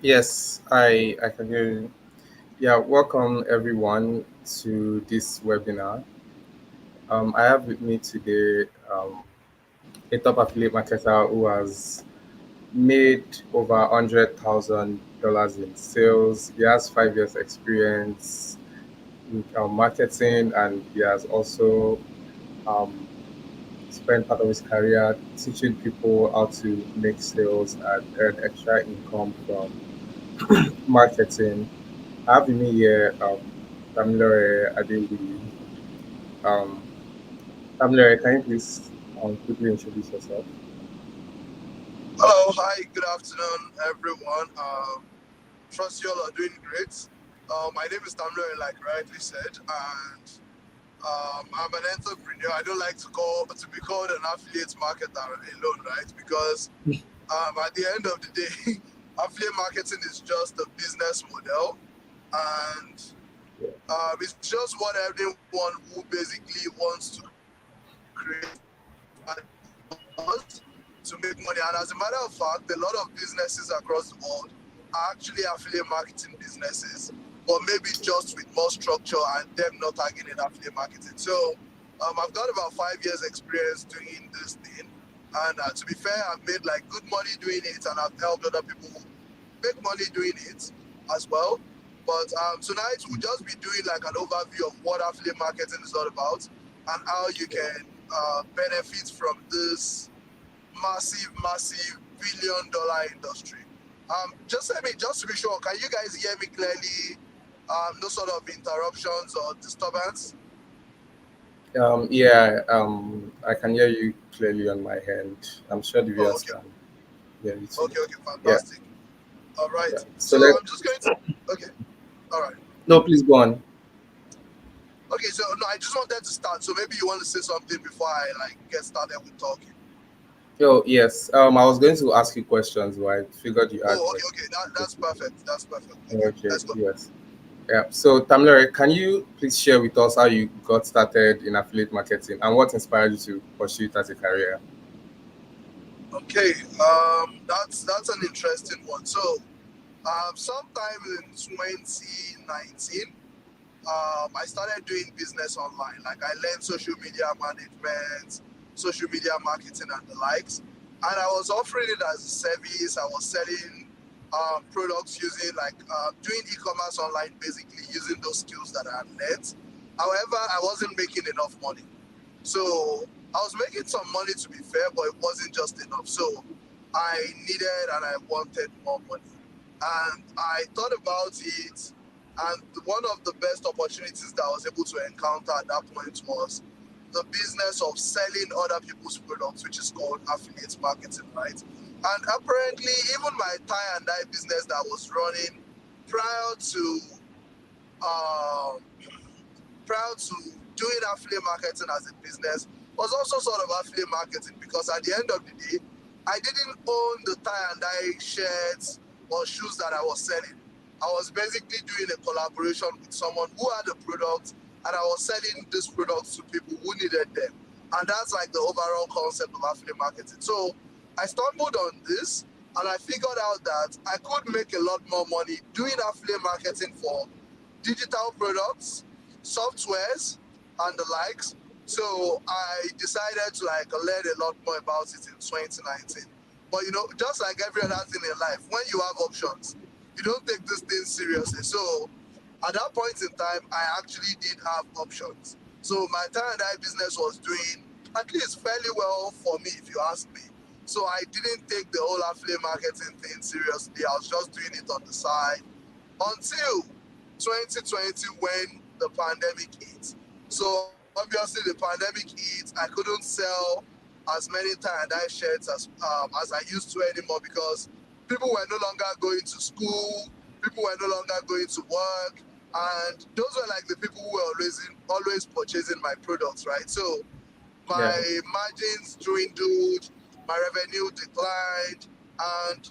Yes, I can hear you. Yeah, welcome everyone to this webinar. I have with me today a top affiliate marketer who has made over $100,000 in sales. He has 5 years experience in marketing, and he has also um, spent part of his career teaching people how to make sales and earn extra income from marketing. I have with me here Tamilore Adewi. Um, Tamilore, can you please quickly introduce yourself? Hello, hi, good afternoon, everyone. Trust you all are doing great. My name is Tamler, like rightly said, and I'm an entrepreneur. I don't like to be called an affiliate marketer alone, right? Because at the end of the day, affiliate marketing is just a business model, and it's just what everyone who basically wants to create does to make money. And as a matter of fact, a lot of businesses across the world are actually affiliate marketing businesses, but maybe just with more structure and them not targeting affiliate marketing. So I've got about 5 years experience doing this thing. And to be fair, I've made like good money doing it, and I've helped other people make money doing it as well. But tonight we'll just be doing like an overview of what affiliate marketing is all about and how you can benefit from this massive billion-dollar industry. Just to be sure, can you guys hear me clearly? No sort of interruptions or disturbance. I can hear you clearly on my end. I'm sure the Oh, viewers okay, can hear you too. okay, Yeah, fantastic. All right. yeah. So So let I'm just going to. Okay. All right. no, please go on. Okay. So no, I just wanted to start. So maybe you want to say something before I like get started with talking. Yo, yes. I was going to ask you questions, but I figured you had Oh, like. okay. That's perfect. That's perfect. Okay, Okay, let's go. yes. Yeah. So Tamilore, can you please share with us how you got started in affiliate marketing and what inspired you to pursue it as a career? Okay. That's an interesting one. So, sometime in 2019, I started doing business online. Like I learned social media management, social media marketing, and the likes. And I was offering it as a service. I was selling products using like doing e-commerce online, basically using those skills that I had learned. However, I wasn't making enough money. So I was making some money to be fair, but it wasn't just enough. So I needed and I wanted more money. And I thought about it. And one of the best opportunities that I was able to encounter at that point was the business of selling other people's products, which is called affiliate marketing, right? And apparently, even my tie and dye business that I was running prior to um, prior to doing affiliate marketing as a business was also sort of affiliate marketing because at the end of the day, I didn't own the tie and dye shirts or shoes that I was selling. I was basically doing a collaboration with someone who had a product and I was selling these products to people who needed them. And that's like the overall concept of affiliate marketing. So I stumbled on this and I figured out that I could make a lot more money doing affiliate marketing for digital products, softwares, and the likes. So I decided to like learn a lot more about it in 2019. But just like every other thing in life, when you have options, you don't take this thing seriously. So at that point in time, I actually did have options. So my tie and dye business was doing at least fairly well for me, if you ask me. So I didn't take the whole affiliate marketing thing seriously. I was just doing it on the side until 2020 when the pandemic hit. So obviously the pandemic hit. I couldn't sell as many tie and dye shirts as I used to anymore because people were no longer going to school. People were no longer going to work, and those were like the people who were always purchasing my products, right? So Yeah. my margins dwindled, my revenue declined, and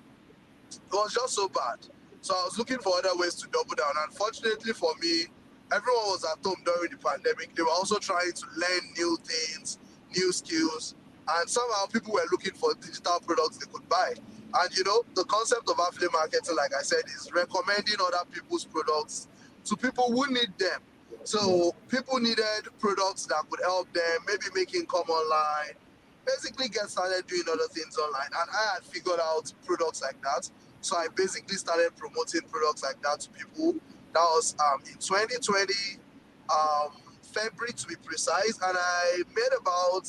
it was just so bad. So I was looking for other ways to double down. Unfortunately for me, everyone was at home during the pandemic. They were also trying to learn new things, new skills, and somehow people were looking for digital products they could buy. And the concept of affiliate marketing, like I said, is recommending other people's products to people who need them. So people needed products that could help them, maybe make income online, basically get started doing other things online. And I had figured out products like that. So I basically started promoting products like that to people. That was in 2020, February to be precise, and I made about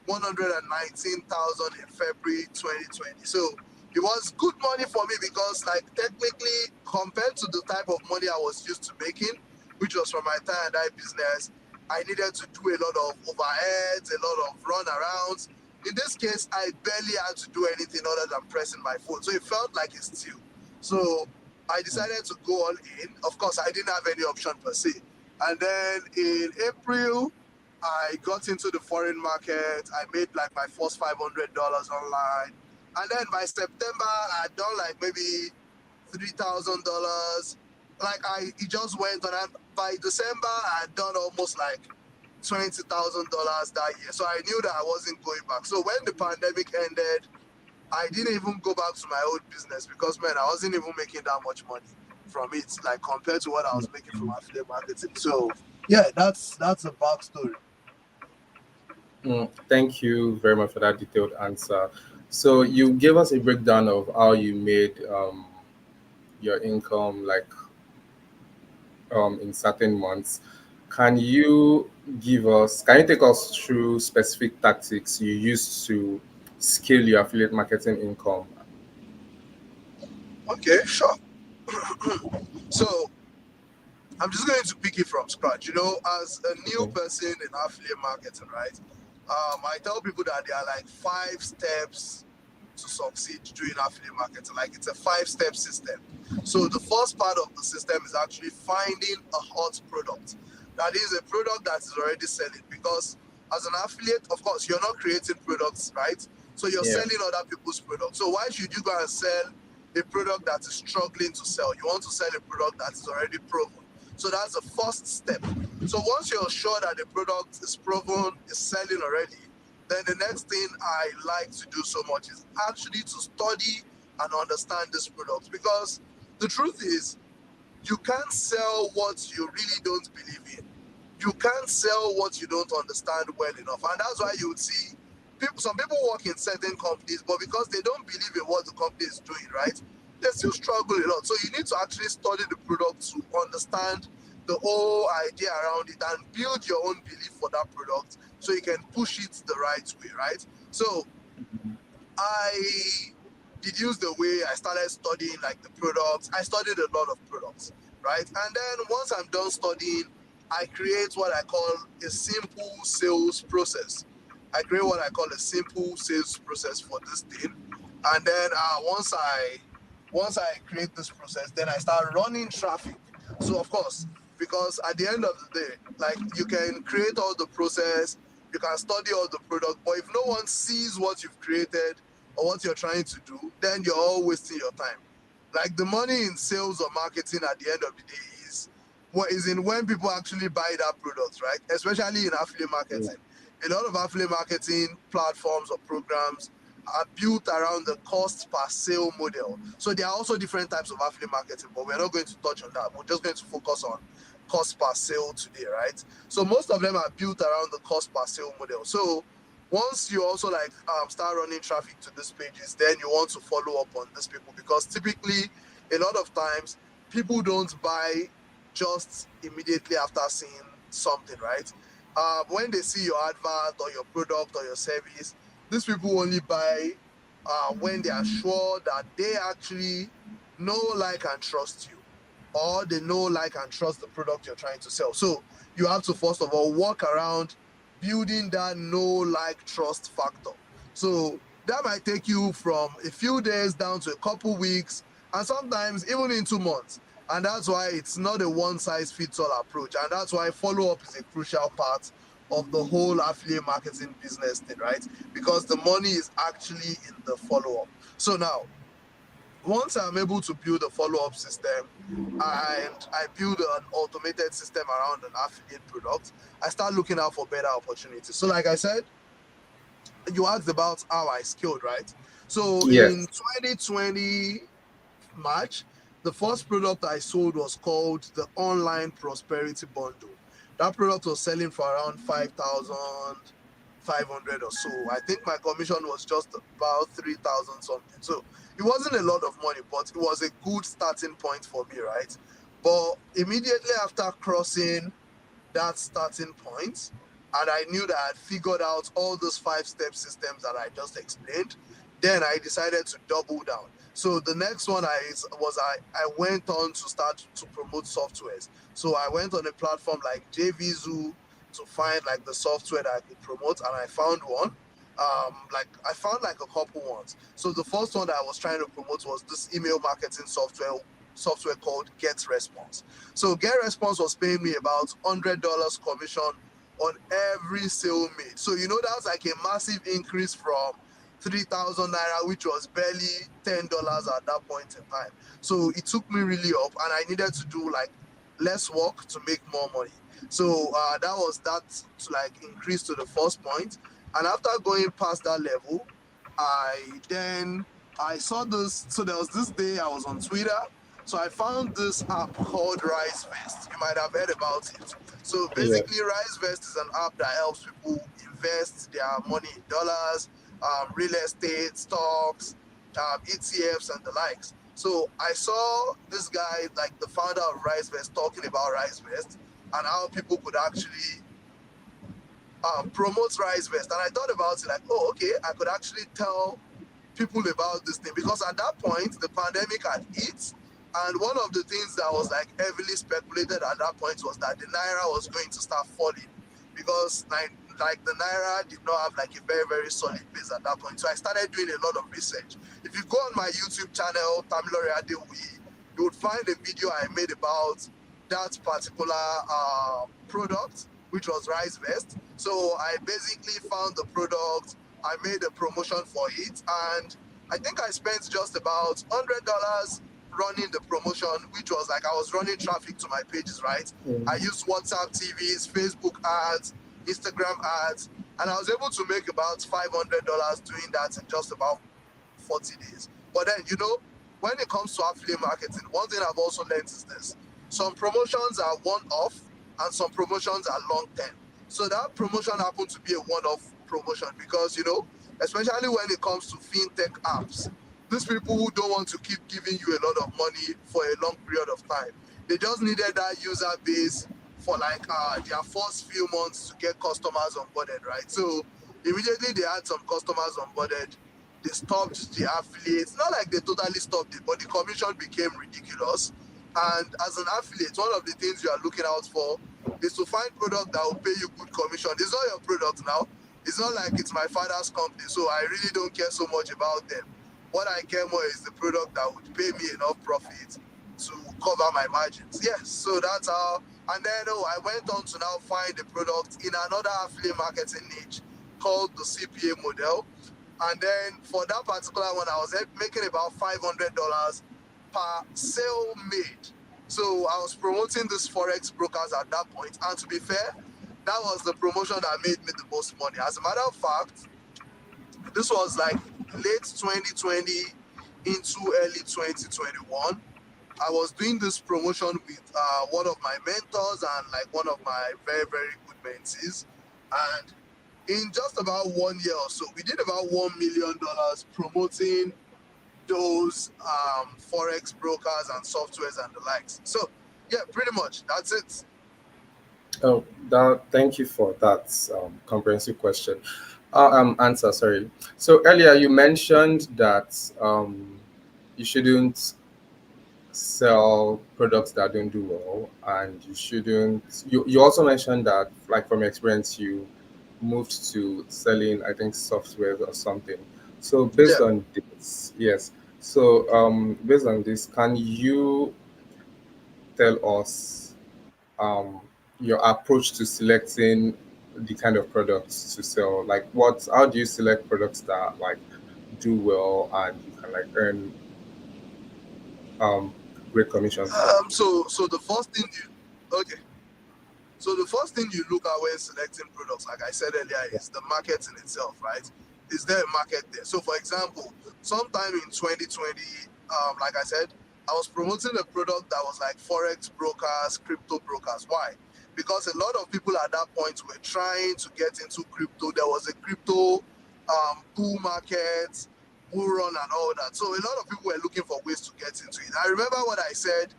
119,000 in February 2020. So it was good money for me because, like, technically, compared to the type of money I was used to making, which was from my tie and dye business, I needed to do a lot of overheads, a lot of runarounds. In this case, I barely had to do anything other than pressing my phone. So it felt like a steal. So I decided to go all in. Of course, I didn't have any option per se. And then in April, I got into the foreign market. I made like my first $500 online. And then by September, I had done like maybe $3,000. It just went on. And by December, I had done almost like $20,000 that year. So I knew that I wasn't going back. So when the pandemic ended, I didn't even go back to my old business because, man, I wasn't even making that much money from it, like compared to what I was making from affiliate marketing. So yeah, that's a backstory. Thank you very much for that detailed answer. So you gave us a breakdown of how you made your income, like in certain months. Can you take us through specific tactics you use to scale your affiliate marketing income? Okay, sure. So I'm just going to pick it from scratch. As a new Okay. person in affiliate marketing, right? I tell people that there are like 5 steps to succeed doing affiliate marketing. Like, it's a 5-step system. So the first part of the system is actually finding a hot product. That is a product that is already selling. Because as an affiliate, of course, you're not creating products, right? So you're Yeah. selling other people's products. So why should you go and sell a product that is struggling to sell? You want to sell a product that is already proven. So that's the first step. So once you're sure that the product is proven, is selling already, then the next thing I like to do so much is actually to study and understand this product. Because the truth is, you can't sell what you really don't believe in. You can't sell what you don't understand well enough. And that's why you would see some people work in certain companies, but because they don't believe in what the company is doing, right? They still struggle a lot. So you need to actually study the product to understand the whole idea around it and build your own belief for that product so you can push it the right way, right? So I deduced the way I started studying like the products. I studied a lot of products, right? And then once I'm done studying, I create what I call a simple sales process. I create what I call a simple sales process for this thing. And then once I create this process, then I start running traffic. So of course, because at the end of the day, like, you can create all the process, you can study all the product, but if no one sees what you've created or what you're trying to do, then you're all wasting your time. Like, the money in sales or marketing at the end of the day is what is in when people actually buy that product, right? Especially in affiliate Yeah. marketing. A lot of affiliate marketing platforms or programs are built around the cost per sale model. So there are also different types of affiliate marketing, but we're not going to touch on that. We're just going to focus on cost per sale today, right? So most of them are built around the cost per sale model. So once you also like start running traffic to these pages, then you want to follow up on these people, because typically a lot of times people don't buy just immediately after seeing something, right? When they see your advert or your product or your service, these people only buy when they are sure that they actually know, like, and trust you, or they know, like, and trust the product you're trying to sell. So you have to first of all work around building that know, like, trust factor. So that might take you from a few days down to a couple weeks, and sometimes even into months. And that's why it's not a one size fits all approach. And that's why follow up is a crucial part of the whole affiliate marketing business thing, right? Because the money is actually in the follow up. So now, once I'm able to build a follow up system and I build an automated system around an affiliate product, I start looking out for better opportunities. So, like I said, you asked about how I scaled, right? So in Yes. 2020 March, the first product I sold was called the Online Prosperity Bundle. That product was selling for around 5,500 or so. I think my commission was just about 3,000 something. So it wasn't a lot of money, but it was a good starting point for me, right? But immediately after crossing that starting point, and I knew that I had figured out all those 5 step systems that I just explained, then I decided to double down. So the next one I went on to start to promote softwares. So I went on a platform like JVZoo to find like the software that I could promote, and I found one. Like I found like a couple ones. So the first one that I was trying to promote was this email marketing software called GetResponse. So GetResponse was paying me about $100 commission on every sale made. So that's like a massive increase from 3,000 naira, which was barely $10 at that point in time. So it took me really up, and I needed to do like less work to make more money. So that was that to like increase to the first point. And after going past that level, then I saw this. So there was this day I was on Twitter. So I found this app called RiseVest. You might have heard about it. So Yeah. basically, RiseVest is an app that helps people invest their money in dollars, real estate, stocks, ETFs, and the likes. So I saw this guy, like the founder of RiseVest, talking about RiseVest and how people could actually promote RiseVest. And I thought about it like, oh, okay, I could actually tell people about this thing, because at that point the pandemic had hit, and one of the things that was like heavily speculated at that point was that the naira was going to start falling, because like the naira did not have like a very very solid base at that point. So I started doing a lot of research. If you go on my YouTube channel, Tamilore Adewi, you would find a video I made about that particular product, which was RiseVest. So I basically found the product, I made a promotion for it, and I think I spent just about $100 running the promotion, which was like I was running traffic to my pages, right? I Mm. used WhatsApp TVs, Facebook ads, Instagram ads, and I was able to make about $500 doing that in just about 40 days. But then, when it comes to affiliate marketing, one thing I've also learned is this: some promotions are one off and some promotions are long term. So that promotion happened to be a one off promotion because, especially when it comes to fintech apps, these people who don't want to keep giving you a lot of money for a long period of time, they just needed that user base for like their first few months to get customers onboarded, right? So immediately they had some customers onboarded, they stopped the affiliates. Not like they totally stopped it, but the commission became ridiculous. And as an affiliate, one of the things you are looking out for is to find product that will pay you good commission. It's not your product now. It's not like it's my father's company, so I really don't care so much about them. What I care more is the product that would pay me enough profit to cover my margins. Yes, so that's how. And then I went on to now find a product in another affiliate marketing niche called the CPA model. And then for that particular one, I was making about $500 per sale made. So I was promoting these forex brokers at that point, and to be fair, that was the promotion that made me the most money. As a matter of fact, this was like late 2020 into early 2021. I was doing this promotion with one of my mentors and like one of my very very good mentees, and in just about 1 year or so, we did about $1 million promoting those forex brokers and softwares and the likes. So yeah, pretty much that's it. Oh, thank you for that comprehensive question. Answer, sorry. So earlier you mentioned that you shouldn't sell products that don't do well, and you shouldn't. You also mentioned that, like from your experience, you moved to selling, I think, software or something. So Yeah. based on this, yes. So based on this, can you tell us um, your approach to selecting the kind of products to sell? Like, how do you select products that like do well and you can like earn um, great commissions from? So the first thing you okay. So the first thing you look at when selecting products, like I said earlier, is the market in itself, right? Is there a market there? So for example, sometime in 2020, like I said, I was promoting a product that was like forex brokers, crypto brokers. Why? Because a lot of people at that point were trying to get into crypto. There was a crypto bull market, bull run, and all that. So a lot of people were looking for ways to get into it. I remember what I said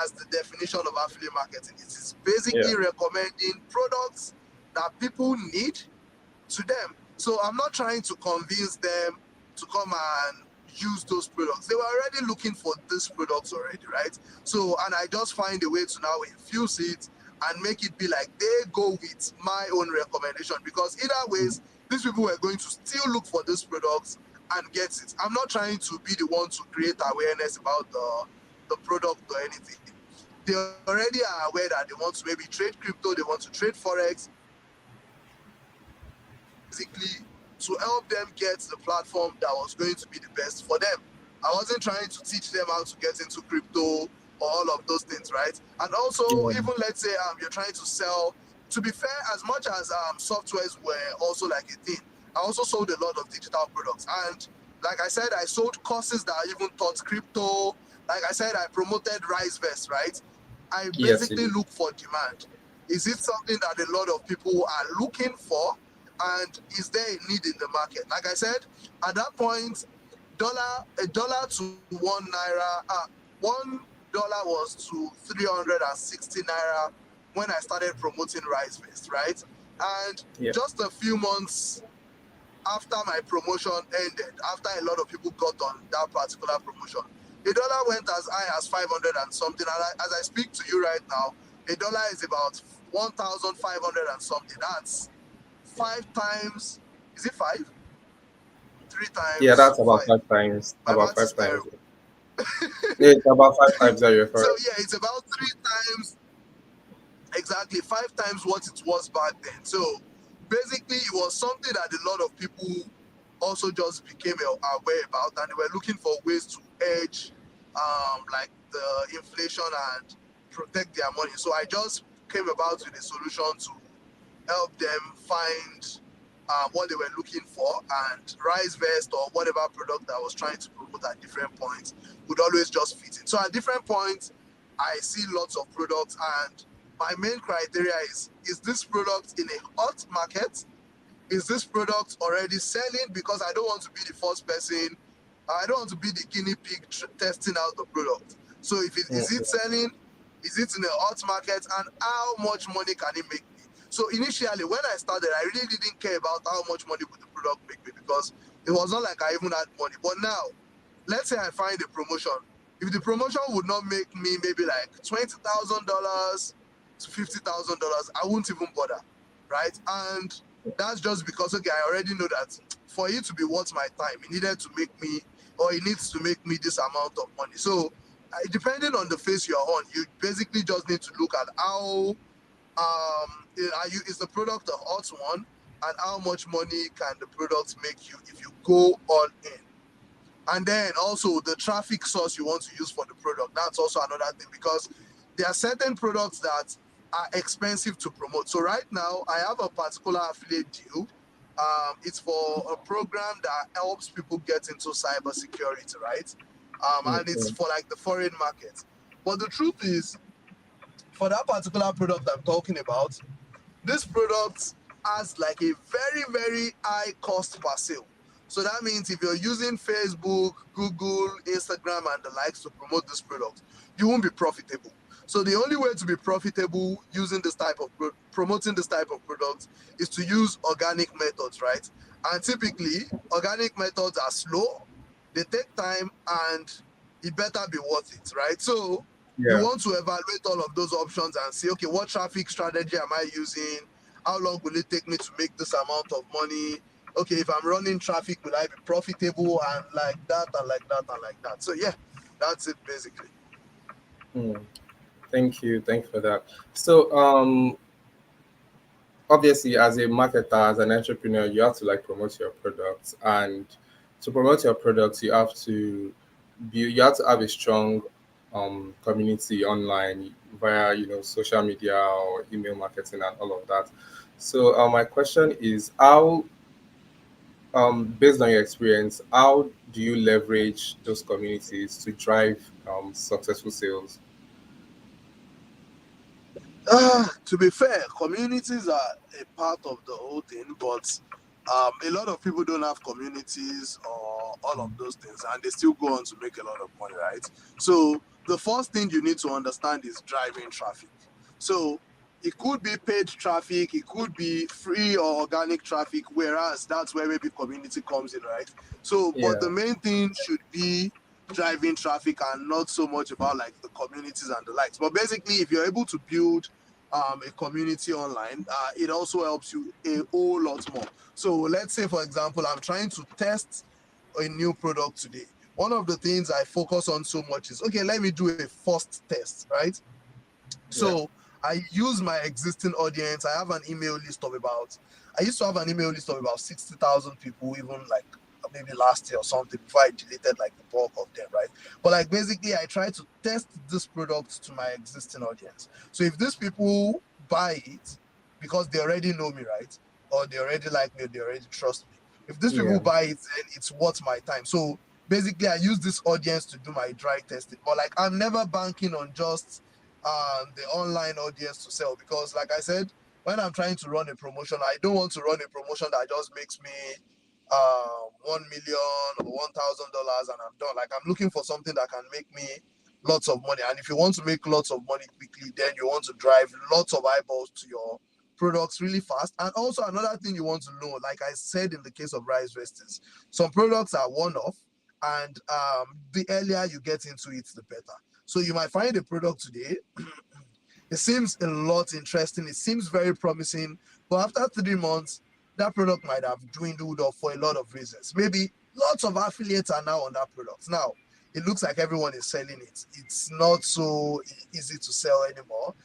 as the definition of affiliate marketing. It is Yeah. basically recommending products that people need to them. So I'm not trying to convince them to come and use those products. They were already looking for these products already, right? So, and I just find a way to now infuse it and make it be like they go with my own recommendation, because either ways, these people were going to still look for these products and get it. I'm not trying to be the one to create awareness about the product or anything. They already are aware that they want to maybe trade crypto, they want to trade forex, basically to help them get the platform that was going to be the best for them. I wasn't trying to teach them how to get into crypto or all of those things, right? And also, Yeah. even let's say you're trying to sell. To be fair, as much as softwares were also like a thing, I also sold a lot of digital products. And like I said, I sold courses that I even taught crypto. Like I said, I promoted RiseVest, right? I Yes, you basically did. look for demand. Is it something that a lot of people are looking for? And is there a need in the market? Like I said, at that point, a dollar to 1 naira, $1 was to 360 naira when I started promoting RiseVest, right? And Yeah. just a few months after my promotion ended, after a lot of people got on that particular promotion, a dollar went as high as 500 and something. And as I speak to you right now, a dollar is about 1,500 and something. That's 5 times. Is it five? Three Yeah, times that's about five. 5 times. My About math is 5 times. terrible. Yeah, it's about 5 times that you're So correct. yeah, it's about 3 times, exactly 5 times what it was back then. So basically, it was something that a lot of people also just became aware about, and they were looking for ways to edge, like the inflation and protect their money. So I just came about with a solution to help them find what they were looking for, and RiseVest or whatever product that I was trying to promote at different points would always just fit in. So at different points, I see lots of products, and my main criteria is this product in a hot market? Is this product already selling? Because I don't want to be the first person. I don't want to be the guinea pig testing out the product. So if it is it Mm. selling, is it in a hot market, and how much money can it make me? So initially, when I started, I really didn't care about how much money would the product make me, because it was not like I even had money. But now, let's say I find a promotion. If the promotion would not make me maybe like $20,000 to $50,000, I won't even bother, right? And that's just because, okay, I already know that for it to be worth my time, it needed to make me, or it needs to make me this amount of money. So depending on the phase you're on, you basically just need to look at how is the product a hot one, and how much money can the product make you if you go all in. And then also the traffic source you want to use for the product. That's also another thing, because there are certain products that are expensive to promote. So right now, I have a particular affiliate deal. It's for a program that helps people get into cybersecurity, right? And it's Mm. for like the foreign market. But the truth is, for that particular product I'm talking about, this product has like a very, very high cost per sale. So that means if you're using Facebook, Google, Instagram, and the likes to promote this product, you won't be profitable. So the only way to be profitable using this type of promoting this type of product is to use organic methods, right? And typically, organic methods are slow, they take time, and it better be worth it, right? So you Yeah. want to evaluate all of those options and see, okay, what traffic strategy am I using? How long will it take me to make this amount of money? Okay, if I'm running traffic, will I be profitable? And like that, and like that, and like that. So yeah, that's it basically. Mm. Thank you. Thank you for that. So, obviously, as a marketer, as an entrepreneur, you have to like promote your products, and to promote your products, you have to have a strong community online via social media or email marketing and all of that. So my question is, how based on your experience, how do you leverage those communities to drive successful sales? To be fair, communities are a part of the whole thing, but a lot of people don't have communities or all of those things, and they still go on to make a lot of money, right? So the first thing you need to understand is driving traffic. So it could be paid traffic, it could be free or organic traffic, whereas that's where maybe community comes in, right? So, but Yeah, the main thing should be driving traffic and not so much about like the communities and the likes. But basically, if you're able to build a community online, it also helps you a whole lot more. So let's say, for example, I'm trying to test a new product today. One of the things I focus on so much is, okay, let me do a first test, right? yeah, So I use my existing audience. I have an email list of about, I used to have an email list of about 60,000 people, even like maybe last year or something, before I deleted like the bulk of them, right? But like basically, I try to test this product to my existing audience. So if these people buy it because they already know me, right? Or they already like me, or they already trust me. If these people yeah. buy it, then it's worth my time. So basically, I use this audience to do my dry testing. But like, I'm never banking on just the online audience to sell, because like I said, when I'm trying to run a promotion, I don't want to run a promotion that just makes me 1 million or $1,000 and I'm done. Like, I'm looking for something that can make me lots of money. And if you want to make lots of money quickly, then you want to drive lots of eyeballs to your products really fast. And also another thing you want to know, like I said in the case of rice vesters, some products are one-off, and the earlier you get into it, the better. So you might find a product today, it seems a lot interesting, it seems very promising, but after 3 months, that product might have dwindled off for a lot of reasons. Maybe lots of affiliates are now on that product. Now, it looks like everyone is selling it. It's not so easy to sell anymore.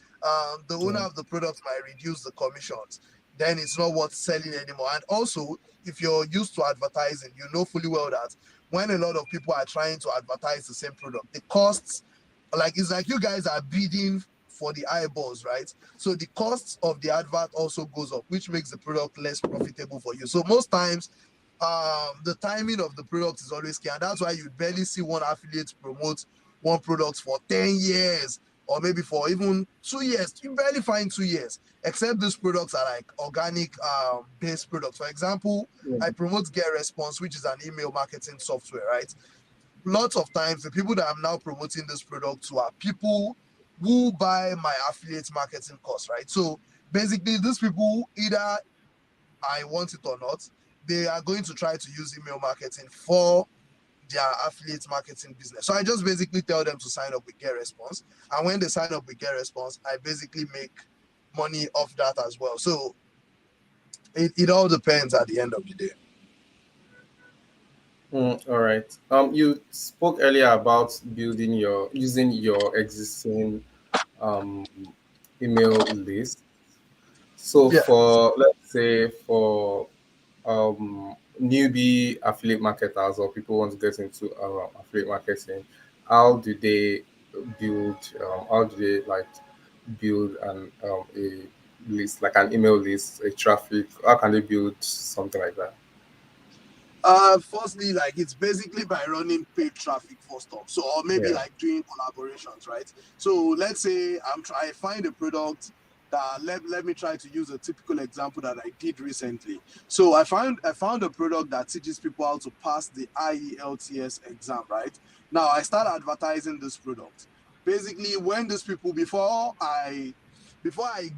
The owner Yeah. of the product might reduce the commissions. Then it's not worth selling anymore. And also, if you're used to advertising, you know fully well that when a lot of people are trying to advertise the same product, the costs, like it's like you guys are bidding for the eyeballs, right? So the cost of the advert also goes up, which makes the product less profitable for you. So most times, the timing of the product is always key, and that's why you barely see one affiliate promote one product for 10 years or maybe for even 2 years. You barely find 2 years, except these products are like organic based products. For example, Yeah. I promote Get Response, which is an email marketing software, right? Lots of times the people that I'm now promoting this product to are people who buy my affiliate marketing course, right? So basically, these people, either I want it or not, they are going to try to use email marketing for their affiliate marketing business. So I just basically tell them to sign up with Get Response. And when they sign up with Get Response, I basically make money off that as well. So it all depends at the end of the day. All right. You spoke earlier about building your using your existing um, email list. So Yeah. for let's say for newbie affiliate marketers or people who want to get into affiliate marketing, how do they build? How do they like build a list, like an email list, a traffic? How can they build something like that? Firstly, like it's basically by running paid traffic first off. So, or maybe Yeah, like doing collaborations, right? So let's say I find a product that let me try to use a typical example that I did recently. So I found a product that teaches people how to pass the IELTS exam, right? Now I start advertising this product. Basically, when these people before I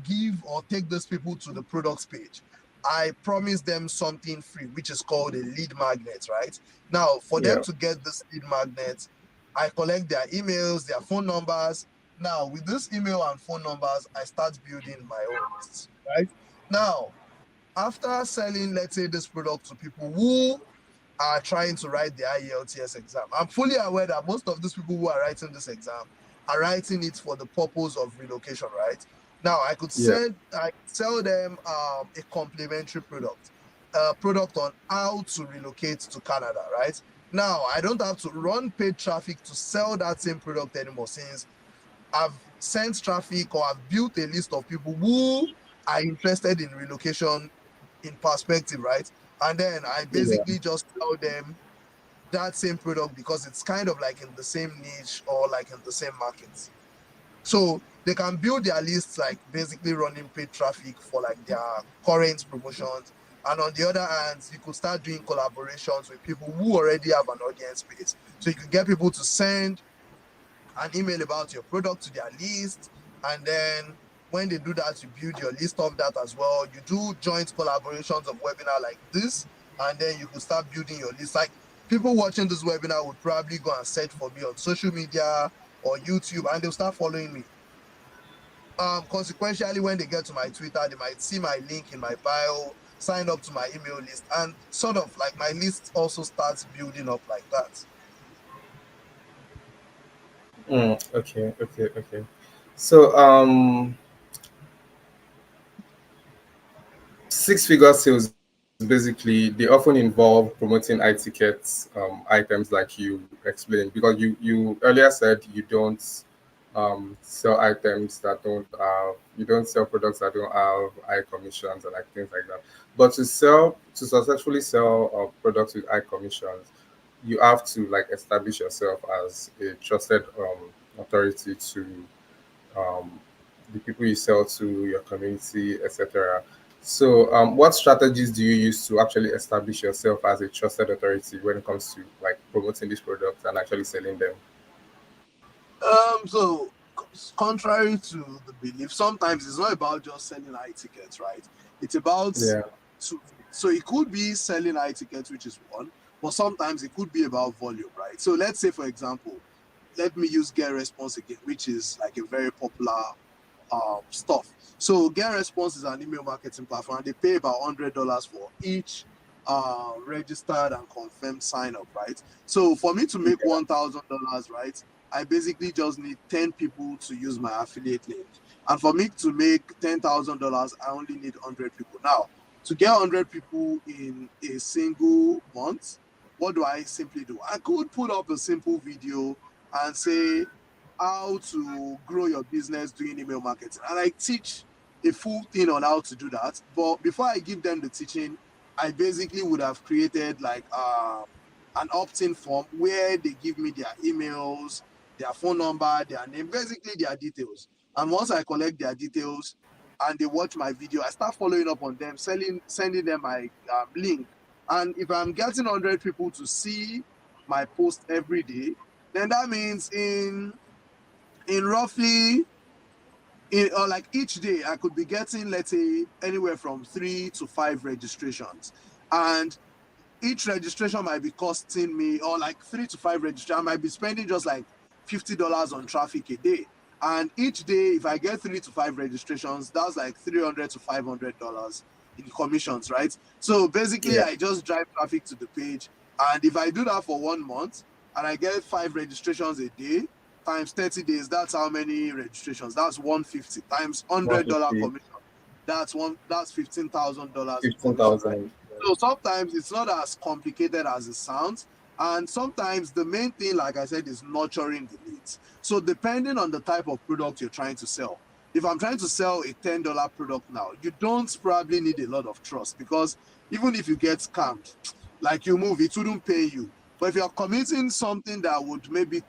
give or take those people to the products page, I promise them something free, which is called a lead magnet, right? Now, for them yeah. to get this lead magnet, I collect their emails, their phone numbers. Now, with this email and phone numbers, I start building my own lists, right? Now, after selling, let's say, this product to people who are trying to write the IELTS exam, I'm fully aware that most of these people who are writing this exam are writing it for the purpose of relocation, right? Now, Yeah. I could sell them a complimentary product, a product on how to relocate to Canada, right? Now I don't have to run paid traffic to sell that same product anymore, since I've sent traffic or I've built a list of people who are interested in relocation in perspective, right? And then I Yeah. basically just tell them that same product because it's kind of like in the same niche or like in the same market. So they can build their lists like basically running paid traffic for like their current promotions. And on the other hand, you could start doing collaborations with people who already have an audience base. So you can get people to send an email about your product to their list. And then when they do that, you build your list of that as well. You do joint collaborations of webinar like this, and then you could start building your list. Like people watching this webinar would probably go and search for me on social media or YouTube, and they'll start following me. Consequentially, when they get to my Twitter, they might see my link in my bio, sign up to my email list, and sort of like my list also starts building up like that. Okay, okay, okay. So, six-figure sales basically they often involve promoting high ticket items like you explained, because you earlier said you don't sell items that don't have, you don't sell products that don't have high commissions and like things like that. But to successfully sell products with high commissions, you have to like establish yourself as a trusted authority to um, the people you sell to, your community, etc. So, what strategies do you use to actually establish yourself as a trusted authority when it comes to like promoting these products and actually selling them? So contrary to the belief, sometimes it's not about just selling high tickets, right? It's about Yeah, to so it could be selling high tickets, which is one, but sometimes it could be about volume, right? So let's say, for example, let me use Get Response again, which is like a very popular stuff. So Get Response is an email marketing platform, and they pay about $100 for each registered and confirmed sign up, right? So for me to make $1,000, right, I basically just need 10 people to use my affiliate link. And for me to make $10,000, I only need 100 people. Now, to get 100 people in a single month, what do I simply do? I could put up a simple video and say how to grow your business doing email marketing. And I teach a full thing on how to do that. But before I give them the teaching, I basically would have created like an opt-in form where they give me their emails, their phone number, their name, basically their details. And once I collect their details and they watch my video, I start following up on them, sending them my link. And if I'm getting 100 people to see my post every day, then that means in roughly in or like each day I could be getting, let's say, anywhere from 3 to 5 registrations, and each registration might be costing me, or like 3 to 5 registrations, I might be spending just like $50 on traffic a day. And each day, if I get 3 to 5 registrations, that's like $300 to $500 in commissions, right? So basically, yeah, I just drive traffic to the page, and if I do that for 1 month and I get 5 registrations a day times 30 days, that's how many registrations? That's 150 times $100 150, commission. That's $15,000 in commission, right? 15,000. So sometimes it's not as complicated as it sounds. And sometimes the main thing, like I said, is nurturing the leads. So depending on the type of product you're trying to sell, if I'm trying to sell a $10 product now, you don't probably need a lot of trust, because even if you get scammed, like you move, it wouldn't pay you. But if you're committing something that would maybe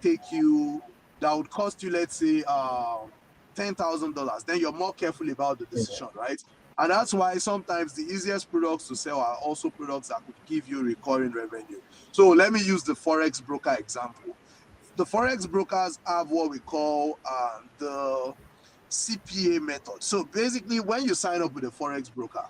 that would cost you, let's say, $10,000, then you're more careful about the Yeah, decision, right? And that's why sometimes the easiest products to sell are also products that could give you recurring revenue. So let me use the Forex broker example. The Forex brokers have what we call the CPA method. So basically, when you sign up with a Forex broker,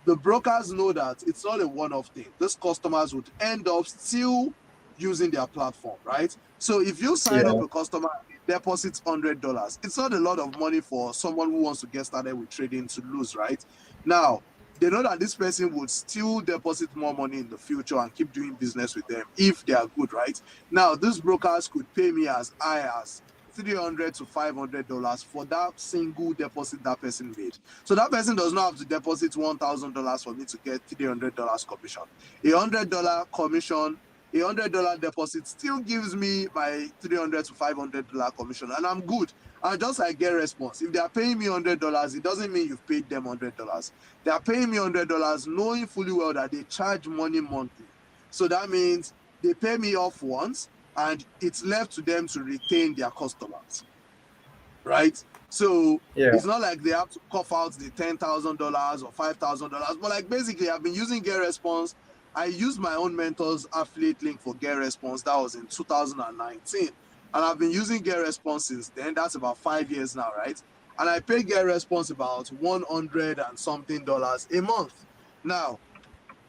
the brokers know that it's not a one-off thing. These customers would end up still using their platform, right? So if you sign up yeah, a customer and deposits $100, it's not a lot of money for someone who wants to get started with trading to lose, right? Now, they know that this person would still deposit more money in the future and keep doing business with them if they are good, right? Now, these brokers could pay me as high as $300 to $500 for that single deposit that person made. So that person does not have to deposit $1,000 for me to get $300 commission. $100 commission $100 deposit still gives me my $300 to $500 commission, and I'm good. And just like Get Response, if they are paying me $100, it doesn't mean you've paid them $100. They are paying me $100, knowing fully well that they charge money monthly. So that means they pay me off once, and it's left to them to retain their customers, right? So Yeah. it's not like they have to cough out the $10,000 or $5,000, but like basically, I've been using Get Response. I used my own mentor's affiliate link for Get Response. That was in 2019, and I've been using Get Response since then. That's about 5 years now, right? And I pay Get Response about 100 and something dollars a month. Now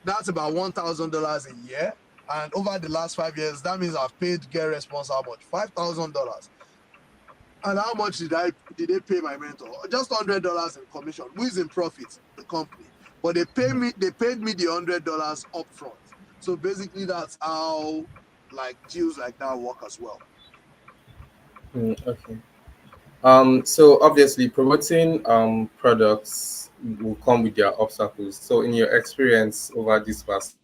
that's about $1,000 a year. And over the last 5 years, that means I've paid Get Response how much? $5,000. And how much did they pay my mentor? Just $100 in commission. Who is in profit? The company. But they paid me the $100 upfront. So basically that's how like deals like that work as well. Okay. So obviously promoting products will come with their obstacles. So in your experience over these past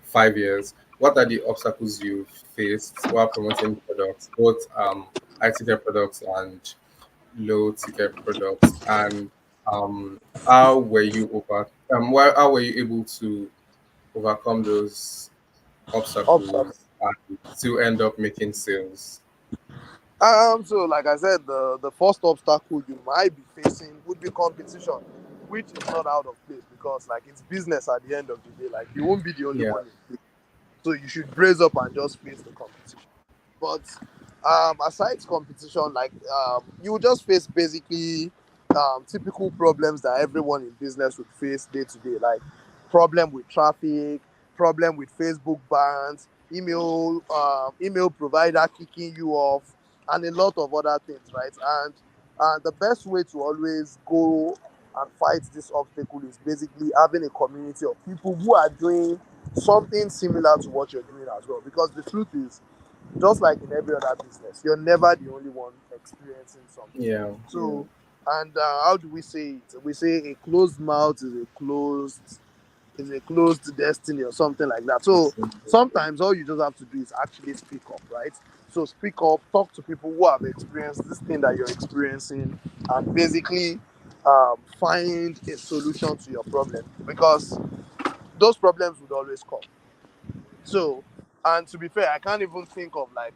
5 years, what are the obstacles you've faced while promoting products, both high ticket products and low ticket products, and how were you how were you able to overcome those Obstacle. obstacles and still end up making sales? So like I said, the first obstacle you might be facing would be competition, which is not out of place because like it's business at the end of the day. Like you won't be the only Yeah, one in. So you should brace up and just face the competition. But aside competition, like you just face basically typical problems that everyone in business would face day to day, like problem with traffic, problem with Facebook bans, email provider kicking you off, and a lot of other things, right? And the best way to always go and fight this obstacle is basically having a community of people who are doing something similar to what you're doing as well. Because the truth is, just like in every other business, you're never the only one experiencing something. yeah, So, and how do we say it? We say a closed mouth is a closed destiny or something like that. So sometimes all you just have to do is actually speak up, right? So speak up, talk to people who have experienced this thing that you're experiencing, and basically find a solution to your problem because those problems would always come. So, and to be fair, I can't even think of like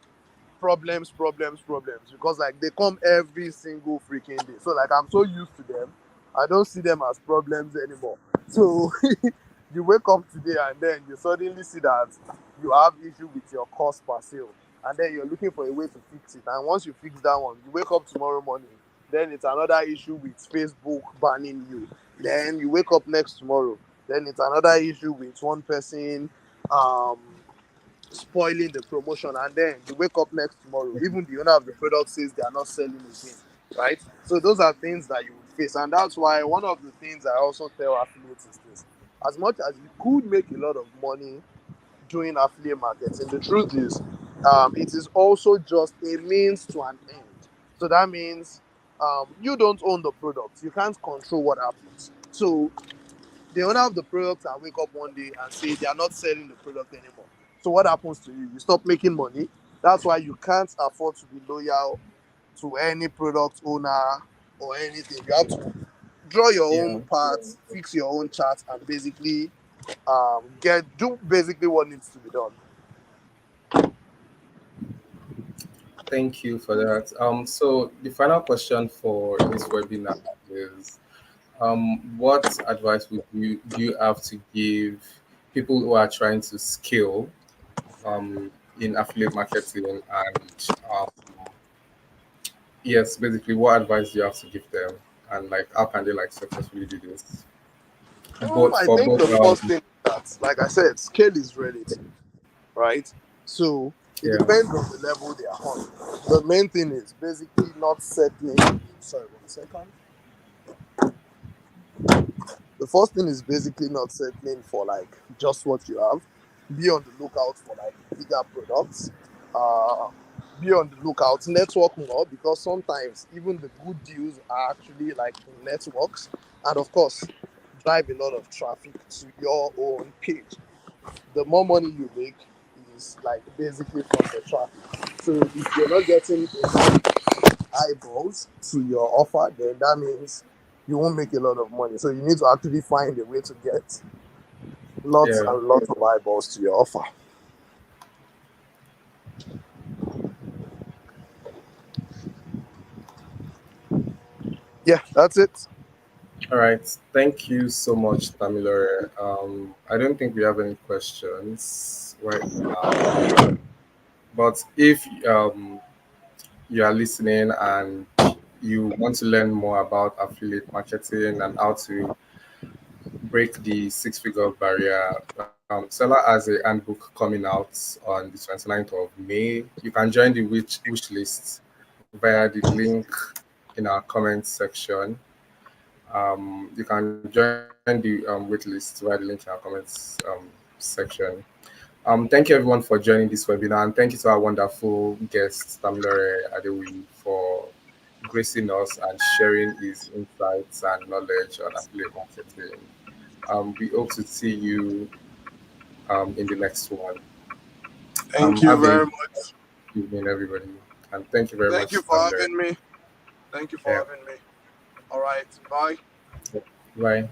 problems because like they come every single freaking day. So like I'm so used to them, I don't see them as problems anymore. So you wake up today and then you suddenly see that you have issue with your cost per sale, and then you're looking for a way to fix it. And once you fix that one, you wake up tomorrow morning, then it's another issue with Facebook banning you. Then you wake up next tomorrow, then it's another issue with one person um spoiling the promotion, and then you wake up next tomorrow, even the owner of the product says they are not selling again, right? So those are things that you would face, and that's why one of the things I also tell affiliates is this: as much as you could make a lot of money doing affiliate marketing, the truth is it is also just a means to an end. So that means you don't own the product, you can't control what happens. So the owner of the product can wake up one day and say they are not selling the product anymore. So what happens to you? You stop making money. That's why you can't afford to be loyal to any product owner or anything. You have to draw your yeah. own path, fix your own chart, and basically get do basically what needs to be done. Thank you for that. So the final question for this webinar is, what advice would you do you have to give people who are trying to scale in affiliate marketing, and yes, basically, what advice do you have to give them, and like how can they like successfully do this? Both I for think both the first thing that, like I said, scale is relative, right? So it yeah, depends on the level they are on. The main thing is basically not settling. Sorry, 1 second. The first thing is basically not settling for like just what you have. Be on the lookout for like bigger products. Uh, be on the lookout, network more because sometimes even the good deals are actually like in networks, and of course, drive a lot of traffic to your own page. The more money you make is like basically from the traffic. So if you're not getting eyeballs to your offer, then that means you won't make a lot of money. So you need to actually find a way to get lots Yeah. and lots of eyeballs to your offer. Yeah, that's it. All right. Thank you so much, Tamilore. I don't think we have any questions right now. But if you are listening and you want to learn more about affiliate marketing and how to break the six-figure barrier, Seller has a handbook coming out on the 29th of May. You can join the wish list via the link in our comments section. You can join the wait list via the link in our comments section. Thank you everyone for joining this webinar, and thank you to our wonderful guest Tamilore Adewi for gracing us and sharing his insights and knowledge on affiliate marketing. We hope to see you in the next one. Thank you Have a very good much. evening, everybody, and thank you very Thank you much, for Tamilore. having me. Thank you for Yeah, having me. All right. Bye. bye.